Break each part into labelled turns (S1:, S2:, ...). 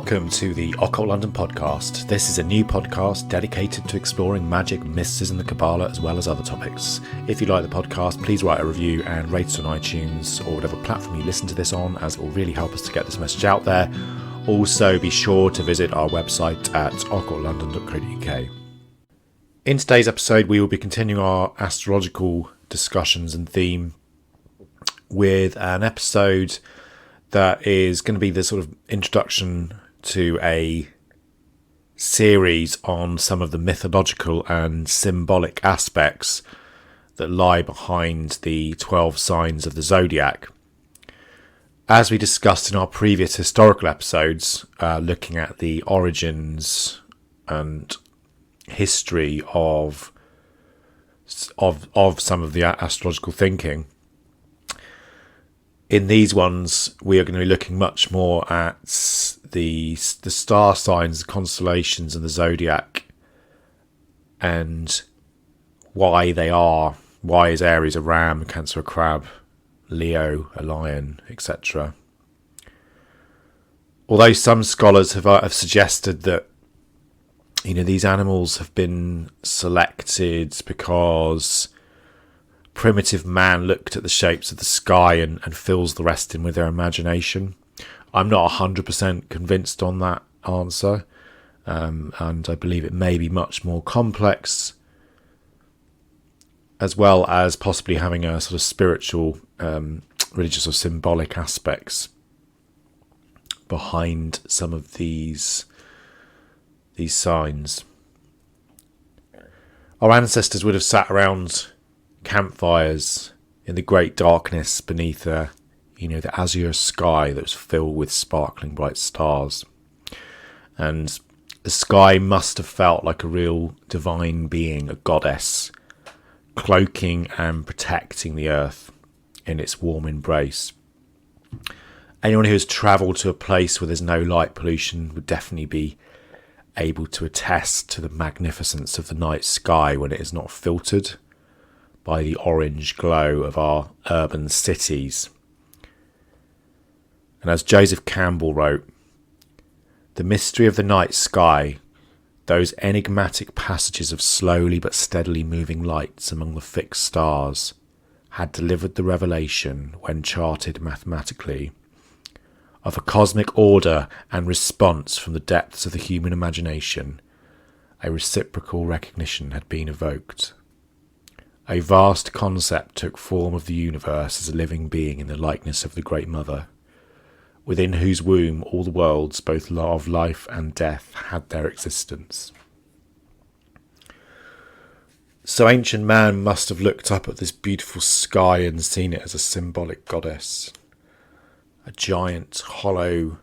S1: Welcome to the Occult London Podcast. This is a new podcast dedicated to exploring magic, mysticism, the Kabbalah, as well as other topics. If you like the podcast, please write a review and rate it on iTunes or whatever platform you listen to this on, as it will really help us to get this message out there. Also, be sure to visit our website at occultlondon.co.uk. In today's episode, we will be continuing our astrological discussions and theme with an episode that is going to be the sort of introduction to a series on some of the mythological and symbolic aspects that lie behind the 12 signs of the Zodiac. As we discussed in our previous historical episodes, looking at the origins and history of some of the astrological thinking, in these ones, we are going to be looking much more at the star signs, the constellations, and the zodiac, and why they are. Why is Aries a ram, Cancer a crab, Leo a lion, etc. Although some scholars have suggested that these animals have been selected because primitive man looked at the shapes of the sky and fills the rest in with their imagination. I'm not 100% convinced on that answer, and I believe it may be much more complex, as well as possibly having a sort of spiritual, religious or symbolic aspects behind some of these signs. Our ancestors would have sat around campfires in the great darkness beneath the azure sky that was filled with sparkling bright stars, and the sky must have felt like a real divine being, a goddess, cloaking and protecting the earth in its warm embrace. Anyone who has travelled to a place where there's no light pollution would definitely be able to attest to the magnificence of the night sky when it is not filtered by the orange glow of our urban cities. And as Joseph Campbell wrote, the mystery of the night sky, those enigmatic passages of slowly but steadily moving lights among the fixed stars, had delivered the revelation, when charted mathematically, of a cosmic order and response from the depths of the human imagination. A reciprocal recognition had been evoked. A vast concept took form of the universe as a living being in the likeness of the Great Mother, within whose womb all the worlds, both of life and death, had their existence. So ancient man must have looked up at this beautiful sky and seen it as a symbolic goddess, a giant hollow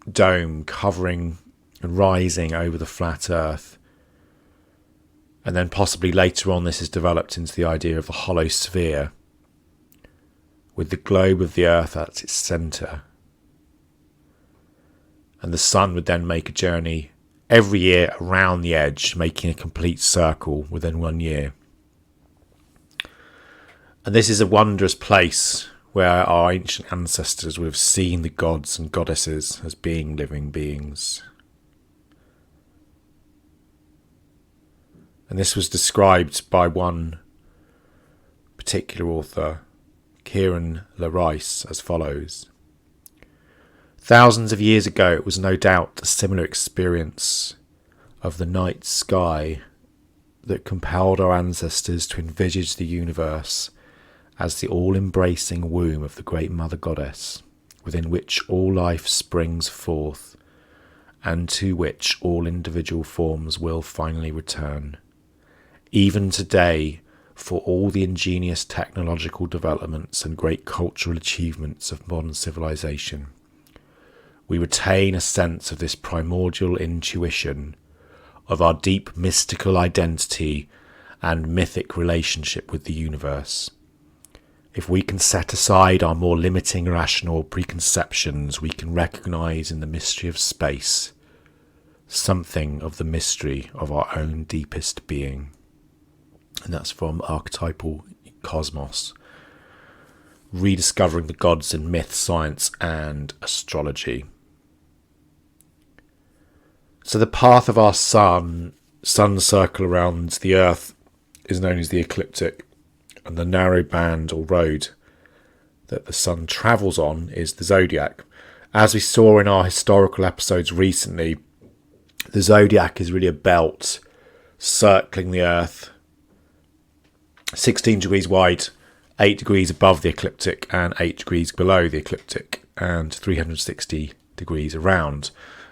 S1: dome covering and rising over the flat earth. And then possibly later on this is developed into the idea of the hollow sphere, with the globe of the earth at its centre. And the sun would then make a journey every year around the edge, making a complete circle within 1 year. And this is a wondrous place where our ancient ancestors would have seen the gods and goddesses as being living beings. And this was described by one particular author, Kieran Larice, as follows. Thousands of years ago, it was no doubt a similar experience of the night sky that compelled our ancestors to envisage the universe as the all-embracing womb of the great Mother Goddess, within which all life springs forth, and to which all individual forms will finally return. Even today, for all the ingenious technological developments and great cultural achievements of modern civilization, we retain a sense of this primordial intuition of our deep mystical identity and mythic relationship with the universe. If we can set aside our more limiting rational preconceptions, we can recognize in the mystery of space something of the mystery of our own deepest being. And that's from Archetypal Cosmos, Rediscovering the Gods in Myth, Science and Astrology. So the path of our sun's circle around the Earth is known as the ecliptic, and the narrow band or road that the sun travels on is the zodiac. As we saw in our historical episodes recently, the zodiac is really a belt circling the Earth, 16 degrees wide, 8 degrees above the ecliptic and 8 degrees below the ecliptic, and 360 degrees around.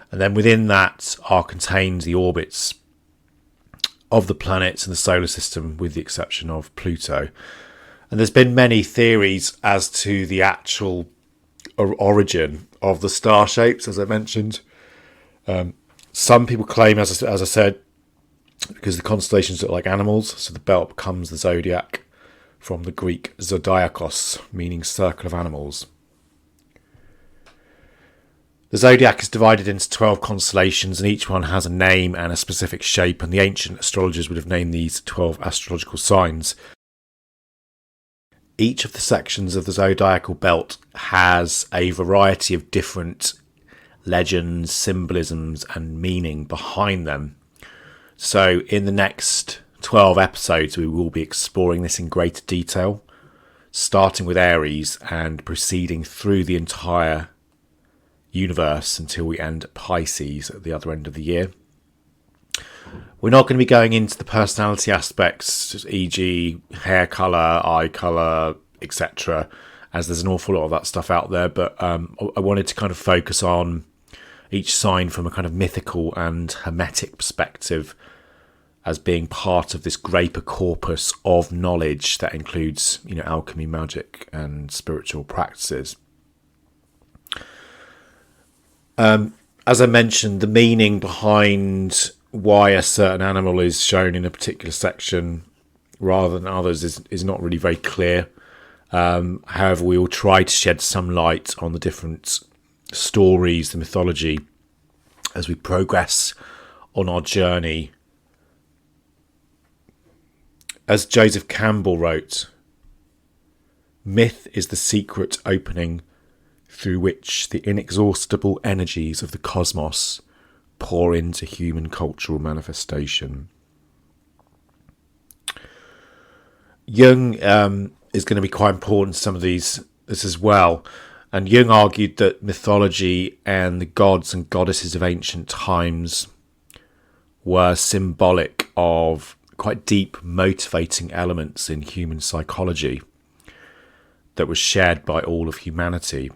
S1: And then within that are contained the orbits of the planets in the solar system, with the exception of Pluto. And there's been many theories as to the actual origin of the star shapes, as I mentioned. Some people claim, as I said, because the constellations look like animals, so the belt becomes the zodiac, from the Greek Zodiakos, meaning circle of animals. The zodiac is divided into 12 constellations, and each one has a name and a specific shape, and the ancient astrologers would have named these 12 astrological signs. Each of the sections of the zodiacal belt has a variety of different legends, symbolisms, and meaning behind them. So in the next 12 episodes, we will be exploring this in greater detail, starting with Aries and proceeding through the entire universe until we end at Pisces at the other end of the year. We're not going to be going into the personality aspects, e.g. hair colour, eye colour, etc., as there's an awful lot of that stuff out there, but I wanted to kind of focus on each sign from a kind of mythical and hermetic perspective as being part of this greater corpus of knowledge that includes, alchemy, magic, and spiritual practices. As I mentioned, the meaning behind why a certain animal is shown in a particular section rather than others is not really very clear. However, we will try to shed some light on the different stories, the mythology, as we progress on our journey. As Joseph Campbell wrote, "Myth is the secret opening through which the inexhaustible energies of the cosmos pour into human cultural manifestation." Jung is going to be quite important to some of this as well. And Jung argued that mythology and the gods and goddesses of ancient times were symbolic of quite deep motivating elements in human psychology that was shared by all of humanity.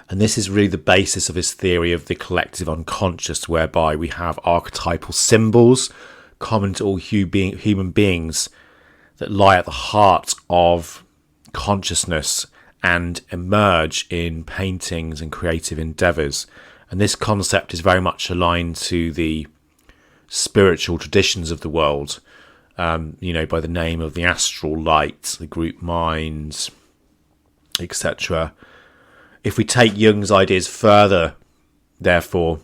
S1: And this is really the basis of his theory of the collective unconscious, whereby we have archetypal symbols common to all human beings that lie at the heart of consciousness and emerge in paintings and creative endeavours. And this concept is very much aligned to the spiritual traditions of the world, by the name of the astral light, the group mind, etc. If we take Jung's ideas further, therefore,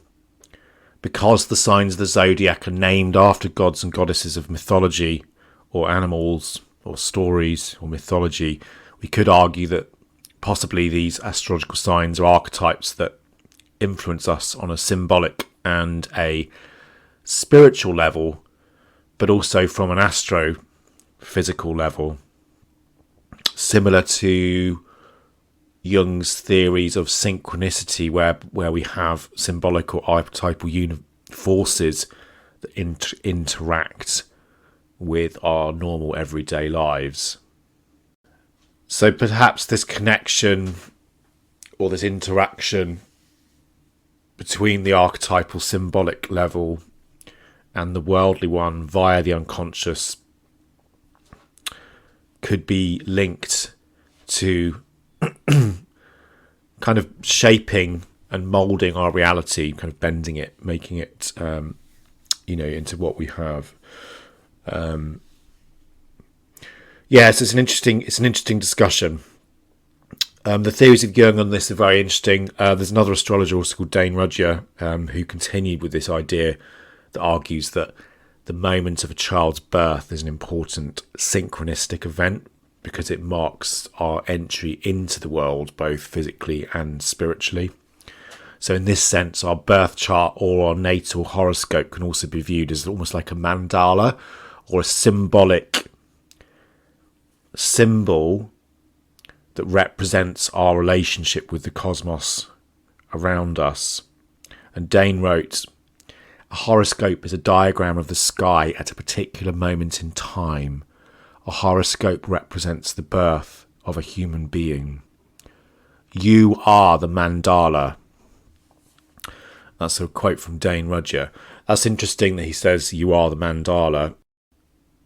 S1: because the signs of the zodiac are named after gods and goddesses of mythology, or animals, or stories, or mythology, we could argue that possibly these astrological signs are archetypes that influence us on a symbolic and a spiritual level, but also from an astrophysical level, similar to Jung's theories of synchronicity, where we have symbolic or archetypal forces that interact with our normal everyday lives. So perhaps this connection or this interaction between the archetypal symbolic level and the worldly one via the unconscious could be linked to kind of shaping and moulding our reality, kind of bending it, making it, into what we have. So it's an interesting discussion. The theories of Jung on this are very interesting. There's another astrologer also called Dane Rudhyar, who continued with this idea that argues that the moment of a child's birth is an important synchronistic event because it marks our entry into the world, both physically and spiritually. So in this sense, our birth chart or our natal horoscope can also be viewed as almost like a mandala, or a symbolic symbol that represents our relationship with the cosmos around us. And Dane wrote, a horoscope is a diagram of the sky at a particular moment in time. A horoscope represents the birth of a human being. You are the mandala. That's a quote from Dane Rudhyar. That's interesting that he says you are the mandala.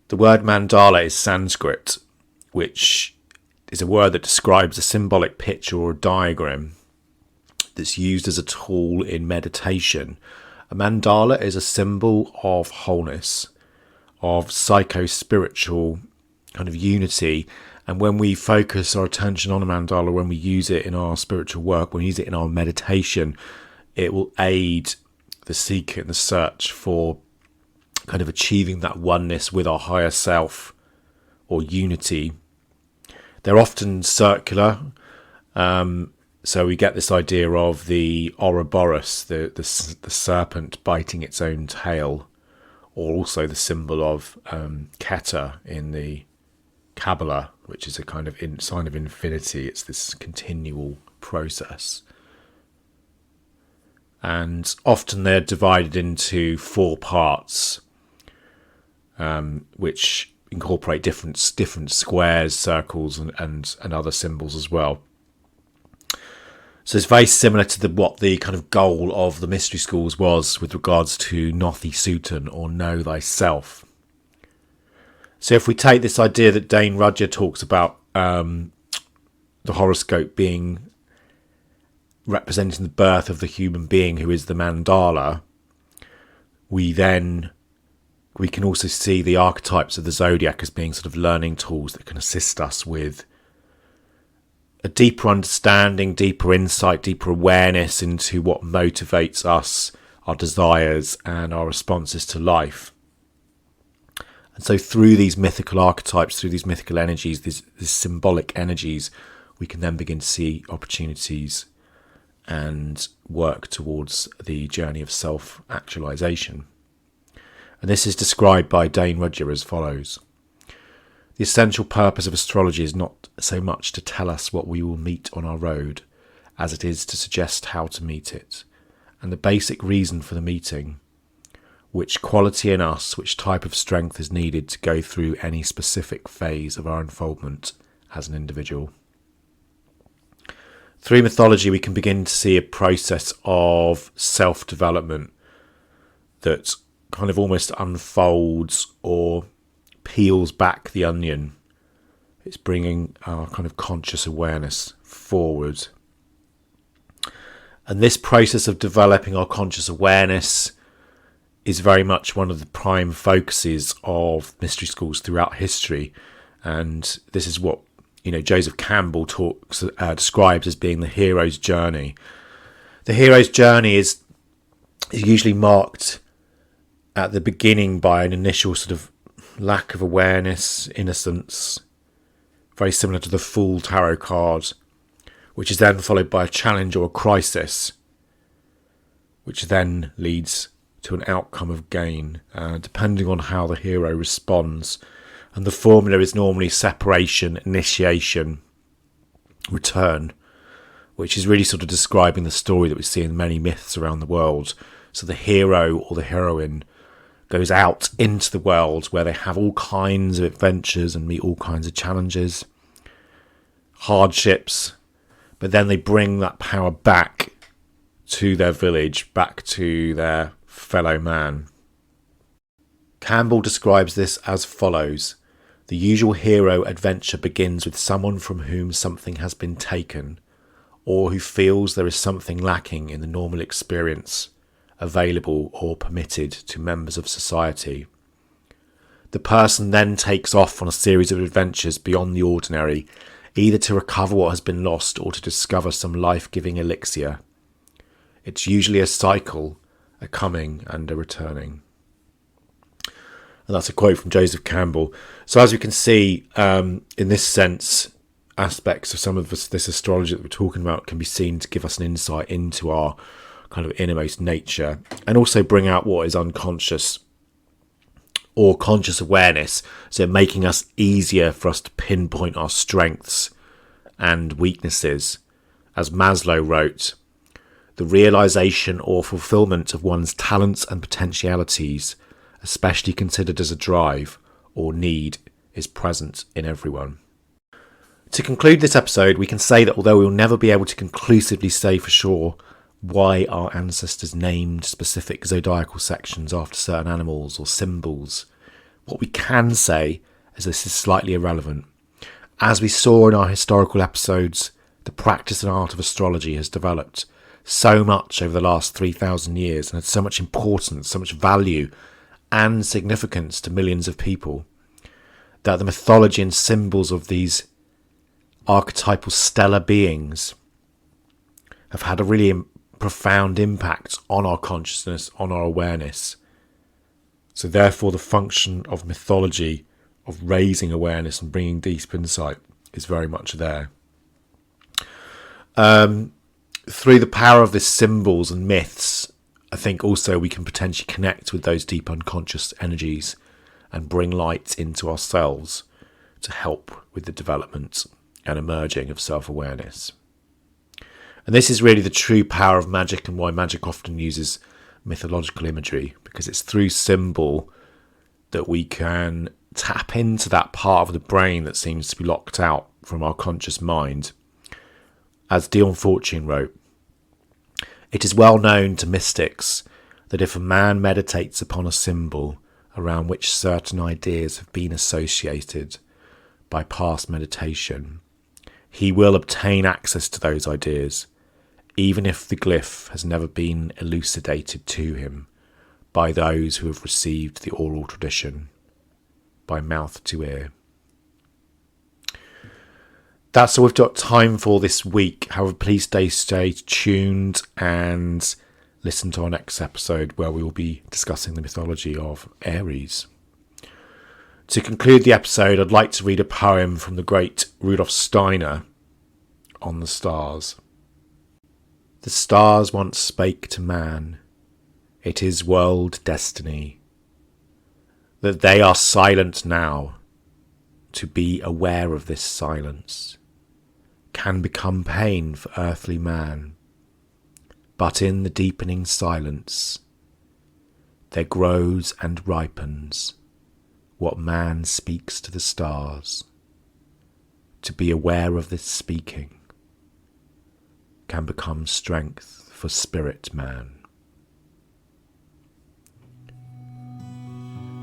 S1: The word mandala is Sanskrit, which is a word that describes a symbolic picture or a diagram that's used as a tool in meditation. A mandala is a symbol of wholeness, of psycho-spiritual kind of unity. And when we focus our attention on a mandala, when we use it in our spiritual work, when we use it in our meditation, it will aid the seeker in the search for kind of achieving that oneness with our higher self or unity. They're often circular. So we get this idea of the Ouroboros, the serpent biting its own tail, or also the symbol of Keter in the Kabbalah, which is a kind of sign of infinity. It's this continual process. And often they're divided into 4 parts, which incorporate different squares, circles, and other symbols as well. So it's very similar to what the kind of goal of the mystery schools was with regards to Nothi Sutan, or know thyself. So if we take this idea that Dane Rudhyar talks about the horoscope being representing the birth of the human being who is the mandala, we can also see the archetypes of the Zodiac as being sort of learning tools that can assist us with a deeper understanding, deeper insight, deeper awareness into what motivates us, our desires, and our responses to life. And so through these mythical archetypes, through these mythical energies, these symbolic energies, we can then begin to see opportunities and work towards the journey of self-actualization. And this is described by Dane Rudhyar as follows. The essential purpose of astrology is not so much to tell us what we will meet on our road, as it is to suggest how to meet it, and the basic reason for the meeting, which quality in us, which type of strength is needed to go through any specific phase of our unfoldment as an individual. Through mythology, we can begin to see a process of self-development that kind of almost unfolds or peels back the onion. It's bringing our kind of conscious awareness forward. And this process of developing our conscious awareness is very much one of the prime focuses of mystery schools throughout history. And this is what Joseph Campbell describes as being the hero's journey. The hero's journey is usually marked at the beginning by an initial sort of lack of awareness, innocence, very similar to the Fool tarot card, which is then followed by a challenge or a crisis, which then leads to an outcome of gain, depending on how the hero responds. And the formula is normally separation, initiation, return, which is really sort of describing the story that we see in many myths around the world. So the hero or the heroine goes out into the world where they have all kinds of adventures and meet all kinds of challenges, hardships, but then they bring that power back to their village, back to their fellow man. Campbell describes this as follows. The usual hero adventure begins with someone from whom something has been taken, or who feels there is something lacking in the normal experience available or permitted to members of society. The person then takes off on a series of adventures beyond the ordinary, either to recover what has been lost or to discover some life-giving elixir. It's usually a cycle, a coming and a returning. And that's a quote from Joseph Campbell. So as we can see, in this sense, aspects of some of this astrology that we're talking about can be seen to give us an insight into our kind of innermost nature, and also bring out what is unconscious or conscious awareness, so making us easier for us to pinpoint our strengths and weaknesses. As Maslow wrote, the realization or fulfillment of one's talents and potentialities, especially considered as a drive or need, is present in everyone. To conclude this episode, we can say that although we will never be able to conclusively say for sure why our ancestors named specific zodiacal sections after certain animals or symbols, what we can say is this is slightly irrelevant. As we saw in our historical episodes, the practice and art of astrology has developed so much over the last 3,000 years and had so much importance, so much value and significance to millions of people, that the mythology and symbols of these archetypal stellar beings have had a really profound impact on our consciousness, on our awareness. So therefore the function of mythology, of raising awareness and bringing deep insight, is very much there. Through the power of these symbols and myths, I think also we can potentially connect with those deep unconscious energies and bring light into ourselves to help with the development and emerging of self-awareness. And this is really the true power of magic, and why magic often uses mythological imagery, because it's through symbol that we can tap into that part of the brain that seems to be locked out from our conscious mind. As Dion Fortune wrote, it is well known to mystics that if a man meditates upon a symbol around which certain ideas have been associated by past meditation, he will obtain access to those ideas, even if the glyph has never been elucidated to him by those who have received the oral tradition, by mouth to ear. That's all we've got time for this week. However, please stay tuned and listen to our next episode, where we will be discussing the mythology of Aries. To conclude the episode, I'd like to read a poem from the great Rudolf Steiner on the stars. The stars once spake to man, it is world destiny, that they are silent now. To be aware of this silence can become pain for earthly man, but in the deepening silence there grows and ripens what man speaks to the stars. To be aware of this speaking can become strength for spirit man.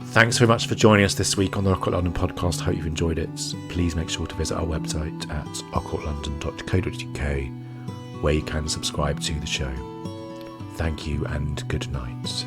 S1: Thanks very much for joining us this week on the Occult London Podcast. Hope you've enjoyed it. Please make sure to visit our website at occultlondon.co.uk, where you can subscribe to the show. Thank you and good night.